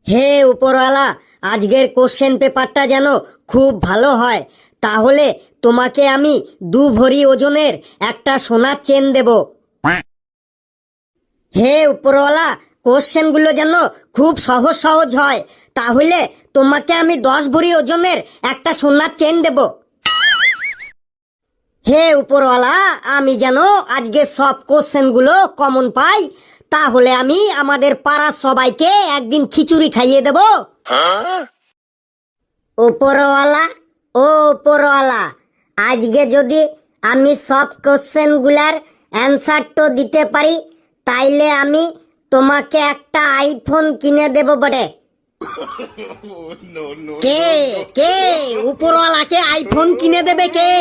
হে উপরওয়ালা, আজকের কোশ্চেন পেপারটা যেন খুব ভালো হয়। তাহলে তোমাকে আমি 2 ভরি ওজনের একটা সোনার চেন দেব। হে উপরওয়ালা, কোশ্চেনগুলো যেন খুব সহজ সহজ হয়। তাহলে তোমাকে আমি 10 ভরি ওজনের একটা সোনার চেন দেব। হে উপরওয়ালা, আমি যেন আজকে সব কোশ্চেনগুলো কমন পাই। তাহলে আমি আমাদের পাড়ার সবাইকে একদিন খিচুড়ি খাইয়ে দেব। উপরওয়ালা, ও উপরওয়ালা, আজকে যদি আমি সব কোশ্চেনগুলার অ্যান্সার তো দিতে পারি, তাইলে আমি তোমাকে একটা আইফোন কিনে দেব বটে। কে কে উপরওয়ালাকে আইফোন কিনে দেবে কে?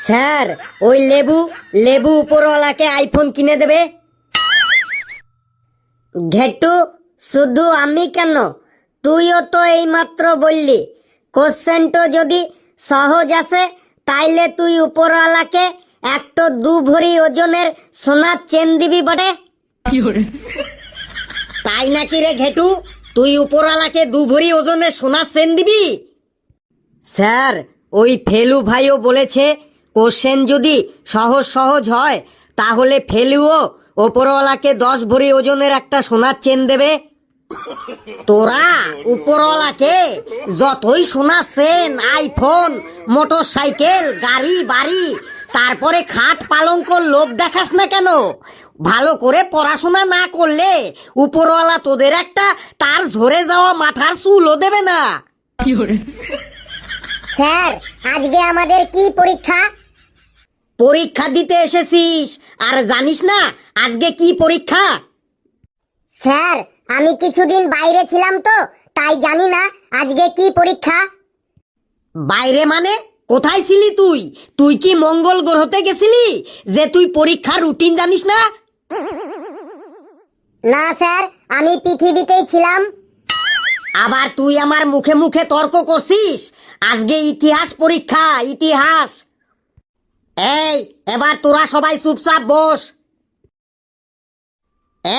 স্যার, ওই লেবু লেবু উপরওয়ালাকে আইফোন কিনে দেবে। ঘেটু, শুধু আমি কেন, তুইও তো এইমাত্র বললি কোশ্চেনটা যদি সহজ আসে তাইলে তুই উপরওয়ালাকে একটা 2 ভরি ওজনের সোনার চেন দিবি বটে। তাই নাকি রে ঘেটু, তুই উপরওয়ালাকে 2 ভরি ওজনের সোনার চেন দিবি? স্যার, ওই ফেলু ভাইও বলেছে কোশ্চেন যদি সহজ সহজ হয় তাহলে ফেলুও উপরওয়ালাকে 10 ভরি ওজনের একটা সোনার চেন দেবে। তোরা উপরওয়ালাকে যতই সোনার চেন, আইফোন, মোটর সাইকেল, গাড়ি বাড়ি, তারপরে খাট পালঙ্কর লোভ দেখাস না কেন? ভালো করে পড়াশোনা না করলে উপরওয়ালা তোদের একটা তার ঝরে যাওয়া মাথার চুলও দেবে না। স্যার, আজকে আমাদের কি পরীক্ষা? পরীক্ষা দিতে এসেছিস আর জানিস না আজকে কি পরীক্ষা? স্যার, আমি কিছুদিন বাইরে ছিলাম তো, তাই জানি না আজকে কি পরীক্ষা। বাইরে মানে কোথায় ছিলি তুই? তুই কি মঙ্গল গ্রহতে গেছিলি যে তুই পরীক্ষার রুটিন জানিস না? না স্যার, আমি পৃথিবীতেই ছিলাম। আবার তুই আমার মুখে মুখে তর্ক করছিস। আজকে ইতিহাস পরীক্ষা, ইতিহাস। এই, এবার তোরা সবাই চুপচাপ বস।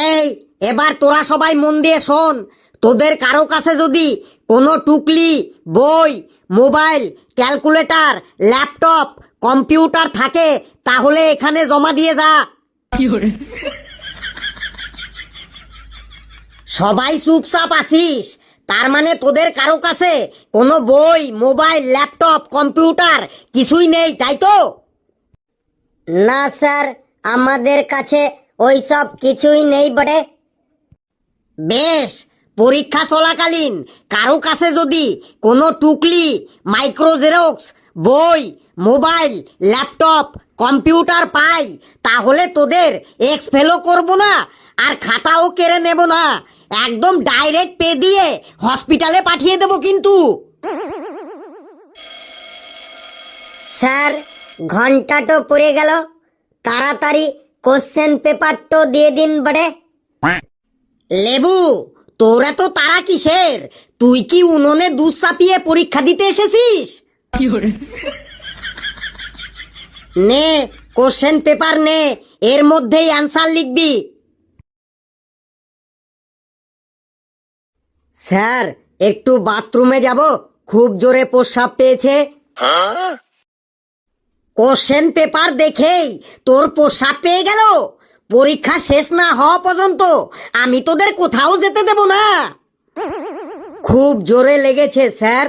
এই, এবার তোরা সবাই মন দিয়ে শোন। তোদের কারো কাছে যদি কোনো টুকলি, বই, মোবাইল, ক্যালকুলেটর, ল্যাপটপ, কম্পিউটার থাকে তাহলে এখানে জমা দিয়ে যা। সবাই চুপচাপ আছিস, তার মানে তোদের কারো কাছে কোনো বই, মোবাইল, ল্যাপটপ, কম্পিউটার কিছুই নেই, তাই তো? না স্যার, আমাদের কাছে ওই সব কিছুই নেই বটে। বেশ, পরীক্ষা চলাকালীন কারো কাছে যদি কোনো টুকলি, মাইক্রো জেরক্স, বই, মোবাইল, ল্যাপটপ, কম্পিউটার পাই তাহলে তোদের এক্স ফেলও করবো না আর খাতাও কেড়ে নেব না, একদম ডাইরেক্ট পে দিয়ে হসপিটালে পাঠিয়ে দেব কিন্তু। স্যার, ঘন্টা তো পড়ে গেল, তাড়াতাড়ি কোশ্চেন পেপারটা দিয়ে দিন বটে। লেবু, তোরা তো তারা কিসের? তুই কি উনুনে দুধ চাপিয়ে পরীক্ষা দিতে এসেছিস? নে, কোশ্চেন পেপার নে, এর মধ্যেই অ্যান্সার লিখবি। স্যার, একটু বাথরুমে যাব, খুব জোরে প্রস্রাব পেয়েছে। কোশ্চেন পেপার দেখেই তোর প্রস্রাব পেয়ে গেল? পরীক্ষা শেষ না হওয়া পর্যন্ত আমি তোদের কোথাও যেতে দেব না। খুব জোরে লেগেছে স্যার।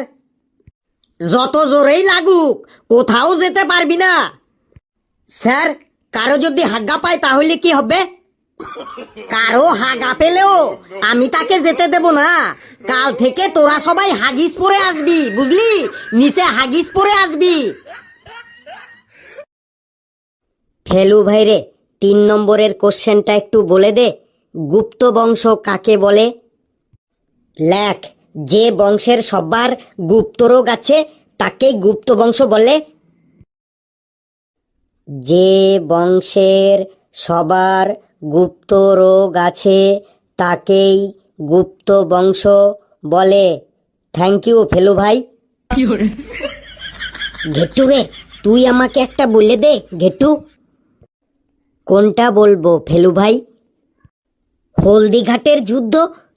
যত জোরেই লাগুক, কোথাও যেতে পারবি না। স্যার, কারো যদি হাগা পায় তাহলে কি হবে? কারো হাগা পেলেও আমি তাকে যেতে দেব না। কাল থেকে তোরা সবাই হাগিস পরে আসবি, বুঝলি? নিচে হাগিস পরে আসবি। ফেলু ভাইরে, 3 নম্বরের কোশ্চেনটা একটু বলে দে। গুপ্ত বংশ কাকে বলে? লেখ, যে বংশের সবার গুপ্ত রোগ আছে তাকেই গুপ্ত বংশ বলে। যে বংশের সবার গুপ্ত রোগ আছে তাকেই গুপ্ত বংশ বলে। থ্যাংক ইউ ফেলু ভাই। ঘেটু রে, তুই আমাকে একটা বলে দে ঘেটু। কোনটা বলবো ফেলু ভাই? হলদিঘাটের যুদ্ধ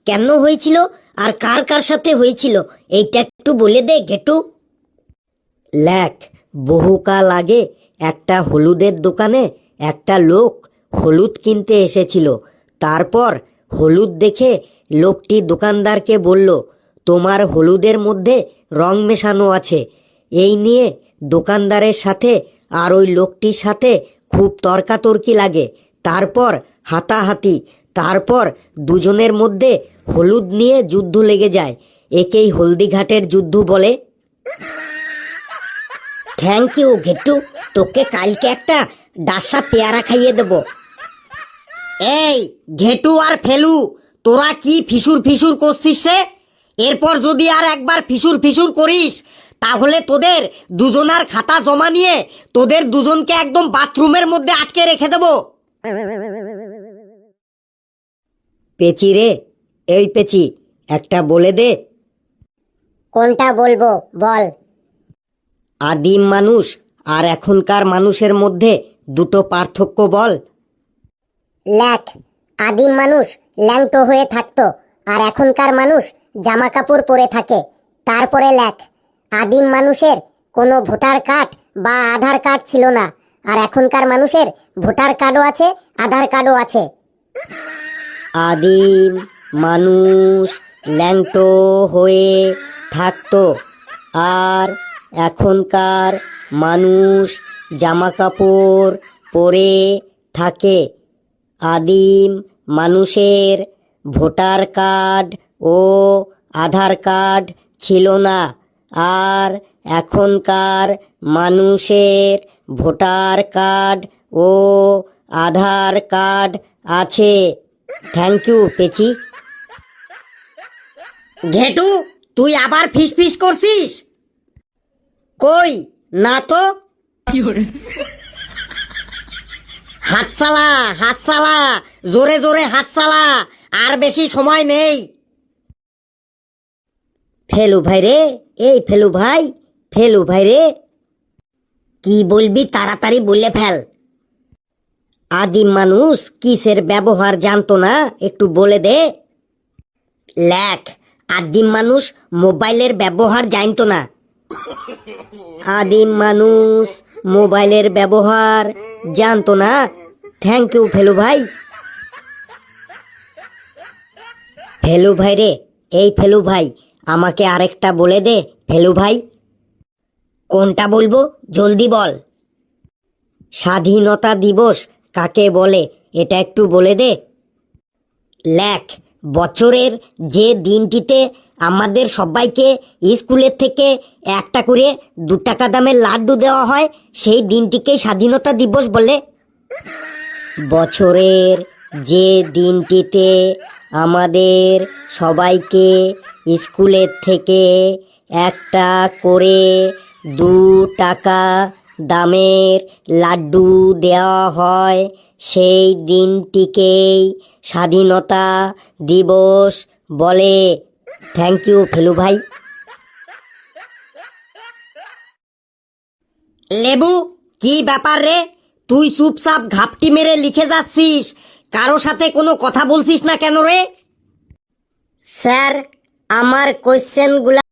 কেন হয়েছিল আর কার কার সাথে হয়েছিল এইটা একটু বলে দে ঘেটু। লেখ, বহুকাল আগে একটা হলুদের দোকানে একটা লোক হলুদ কিনতে এসেছিল। তারপর হলুদ দেখে লোকটি দোকানদারকে বলল, তোমার হলুদের মধ্যে রং মেশানো আছে। এই নিয়ে দোকানদারের সাথে আর ওই লোকটির সাথে খুব তর্কাতর্কি লাগে। তারপর হাতাহাতি, তারপর দুজনের মধ্যে হলুদ নিয়ে যুদ্ধ লেগে যায়। একেই হলদিঘাটের যুদ্ধ বলে। থ্যাংক ইউ ঘেটু, তোকে কালকে একটা ডাসা পেয়ারা খাইয়ে দেব। এই ঘেটু আর ফেলু, তোরা কি ফিসুর ফিসুর করছিস রে? এরপর যদি আর একবার ফিসুর ফিসুর করিস তাহলে তোদের দুজনার খাতা জমা নিয়ে তোদের দুজনকে একদম বাথরুমের মধ্যে আটকে রেখে দেব। পেচি রে, এই পেচি, একটা বলে দে। কোনটা বলবো বল। আদিম মানুষ আর এখনকার মানুষের মধ্যে দুটো পার্থক্য বল। লেখ, আদিম মানুষ ল্যাংটো হয়ে থাকতো আর এখনকার মানুষ জামা কাপড় পরে থাকে। তারপরে লেখ, আদিম মানুষের কোনো ভোটার কার্ড বা আধার কার্ড ছিল না, আর এখনকার মানুষের ভোটার কার্ডও আছে, আধার কার্ডও আছে। আদিম মানুষ ল্যাংটো হয়ে থাকতো আর এখনকার মানুষ জামা কাপড় পরে থাকে। আদিম মানুষের ভোটার কার্ড ও আধার কার্ড ছিল না, আর এখনকার মানুষের ভোটার কার্ড ও আধার কার্ড আছে। থ্যাংক ইউ পেচি। ঘেটু, তুই আবার ফিস ফিস করছিস? কই না তো। হাত চালা, হাত চালা, জোরে জোরে হাত চালা, আর বেশি সময় নেই। ফেলু ভাই রে, এই ফেলু ভাই, ফেলু ভাই রে। কি বলবি তাড়াতাড়ি বলে ফেল। আদিম মানুষ কিসের ব্যবহার জানতো না, একটু বলে দে। লেখ, আদিম মানুষ মোবাইলের ব্যবহার জানতো না। আদিম মানুষ মোবাইলের ব্যবহার জানতো না। থ্যাংক ইউ ফেলু ভাই। ফেলু ভাই রে, এই ফেলু ভাই, আমাকে আরেকটা বলে দে ফেলু ভাই। কোনটা বলবো জলদি বল। স্বাধীনতা দিবস কাকে বলে এটা একটু বলে দে। লেখ, বছরের যে দিনটিতে আমাদের সবাইকে স্কুলের থেকে একটা করে 2 টাকা দামের লাড্ডু দেওয়া হয়, সেই দিনটিকেই স্বাধীনতা দিবস বলে। বছরের যে দিনটিতে আমাদের সবাইকে স্কুলের থেকে একটা করে 2 টাকা দামের লাড্ডু দেওয়া হয়, সেই দিনটিকেই স্বাধীনতা দিবস বলে। থ্যাংক ইউ ফেলু ভাই। লেবু, কি ব্যাপার রে? তুই চুপচাপ ঘাপটি মেরে লিখে যাচ্ছিস, কারো সাথে কোনো কথা বলছিস না কেন রে? স্যার, আমার কোয়েশ্চেনগুলা